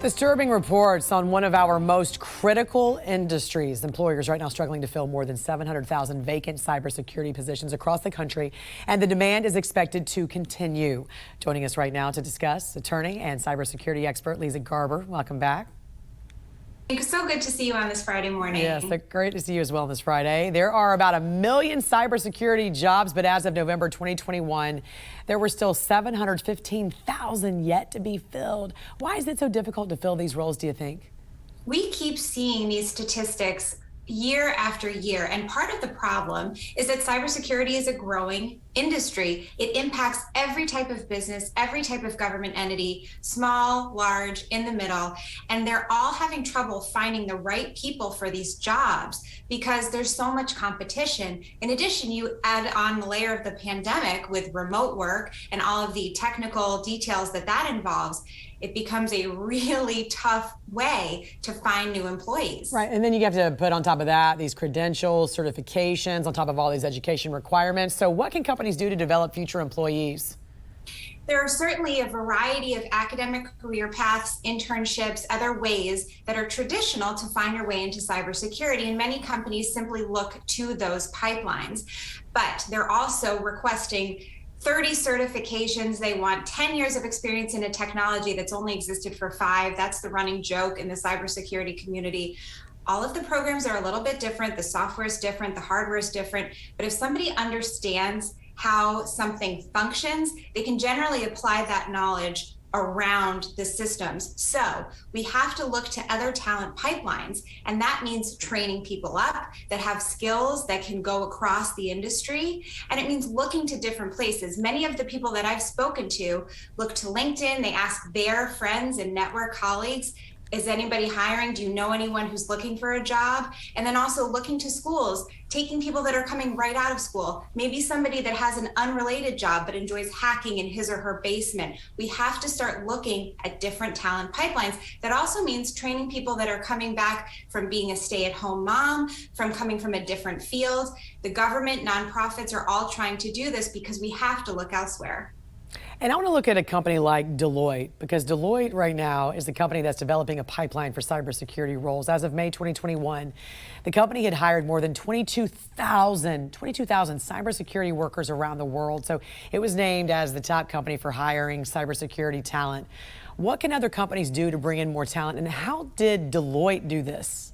Disturbing reports on one of our most critical industries. Employers right now struggling to fill more than 700,000 vacant cybersecurity positions across the country, and the demand is expected to continue. Joining us right now to discuss, attorney and cybersecurity expert Leeza Garber. Welcome back. It's so good to see you on this Friday morning. Yes, great to see you as well this Friday. There are about 1 million cybersecurity jobs, but as of November 2021, there were still 715,000 yet to be filled. Why is it so difficult to fill these roles, do you think? We keep seeing these statistics year after year, and part of the problem is that cybersecurity is a growing industry. It impacts every type of business, every type of government entity, small, large, in the middle, and they're all having trouble finding the right people for these jobs because there's so much competition. In addition, you add on the layer of the pandemic with remote work and all of the technical details that involves. It becomes a really tough way to find new employees. Right, and then you have to put on top of that these credentials, certifications, on top of all these education requirements. So what can companies do to develop future employees? There are certainly a variety of academic career paths, internships, other ways that are traditional to find your way into cybersecurity, and many companies simply look to those pipelines. But they're also requesting 30 certifications. They want 10 years of experience in a technology that's only existed for 5. That's the running joke in the cybersecurity community. All of the programs are a little bit different. The software is different, the hardware is different. But if somebody understands how something functions, they can generally apply that knowledge around the systems. So we have to look to other talent pipelines, and that means training people up that have skills that can go across the industry, and it means looking to different places. Many of the people that I've spoken to look to LinkedIn. They ask their friends and network colleagues, is anybody hiring? Do you know anyone who's looking for a job? And then also looking to schools, taking people that are coming right out of school, maybe somebody that has an unrelated job but enjoys hacking in his or her basement. We have to start looking at different talent pipelines. That also means training people that are coming back from being a stay-at-home mom, from coming from a different field. The government, nonprofits are all trying to do this because we have to look elsewhere. And I want to look at a company like Deloitte, because Deloitte right now is the company that's developing a pipeline for cybersecurity roles. As of May 2021, the company had hired more than 22,000 cybersecurity workers around the world. So it was named as the top company for hiring cybersecurity talent. What can other companies do to bring in more talent, and how did Deloitte do this?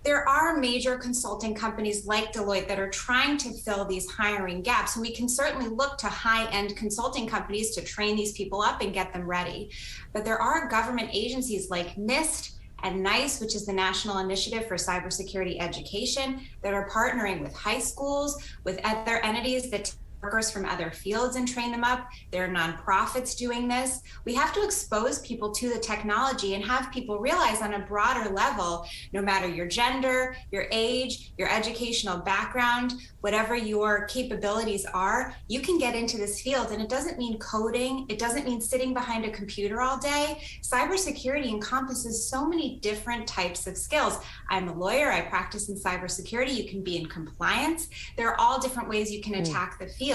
There are major consulting companies like Deloitte that are trying to fill these hiring gaps. And we can certainly look to high-end consulting companies to train these people up and get them ready. But there are government agencies like NIST and NICE, which is the National Initiative for Cybersecurity Education, that are partnering with high schools, with other entities that workers from other fields and train them up. There are nonprofits doing this. We have to expose people to the technology and have people realize on a broader level, no matter your gender, your age, your educational background, whatever your capabilities are, you can get into this field. And it doesn't mean coding. It doesn't mean sitting behind a computer all day. Cybersecurity encompasses so many different types of skills. I'm a lawyer. I practice in cybersecurity. You can be in compliance. There are all different ways you can attack the field.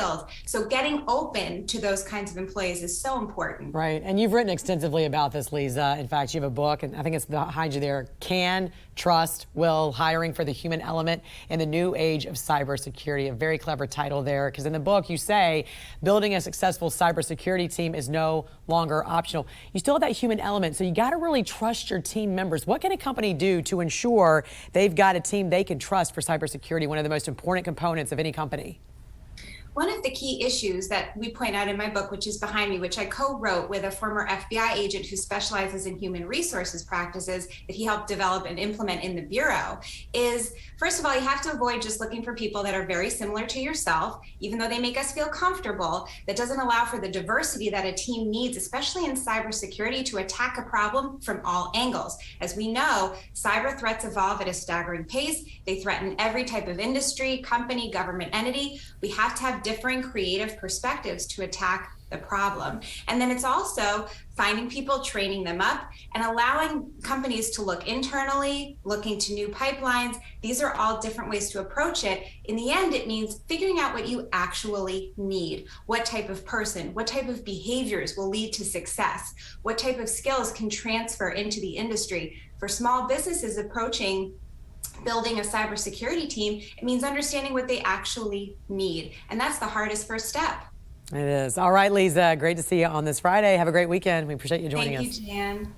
So getting open to those kinds of employees is so important. Right, and you've written extensively about this, Leeza. In fact, you have a book, and I think it's behind you there, Can, Trust, Will, Hiring for the Human Element in the New Age of Cybersecurity. A very clever title there, because in the book you say, building a successful cybersecurity team is no longer optional. You still have that human element, so you got to really trust your team members. What can a company do to ensure they've got a team they can trust for cybersecurity, one of the most important components of any company? One of the key issues that we point out in my book, which is behind me, which I co-wrote with a former FBI agent who specializes in human resources practices that he helped develop and implement in the Bureau, is, first of all, you have to avoid just looking for people that are very similar to yourself, even though they make us feel comfortable. That doesn't allow for the diversity that a team needs, especially in cybersecurity, to attack a problem from all angles. As we know, cyber threats evolve at a staggering pace. They threaten every type of industry, company, government entity. We have to have differing creative perspectives to attack the problem. And then it's also finding people, training them up, and allowing companies to look internally, looking to new pipelines. These are all different ways to approach it. In the end, it means figuring out what you actually need. What type of person, what type of behaviors will lead to success? What type of skills can transfer into the industry? For small businesses approaching building a cybersecurity team, it means understanding what they actually need. And that's the hardest first step. It is. All right, Leeza, great to see you on this Friday. Have a great weekend. We appreciate you joining us. Thank you, Jan.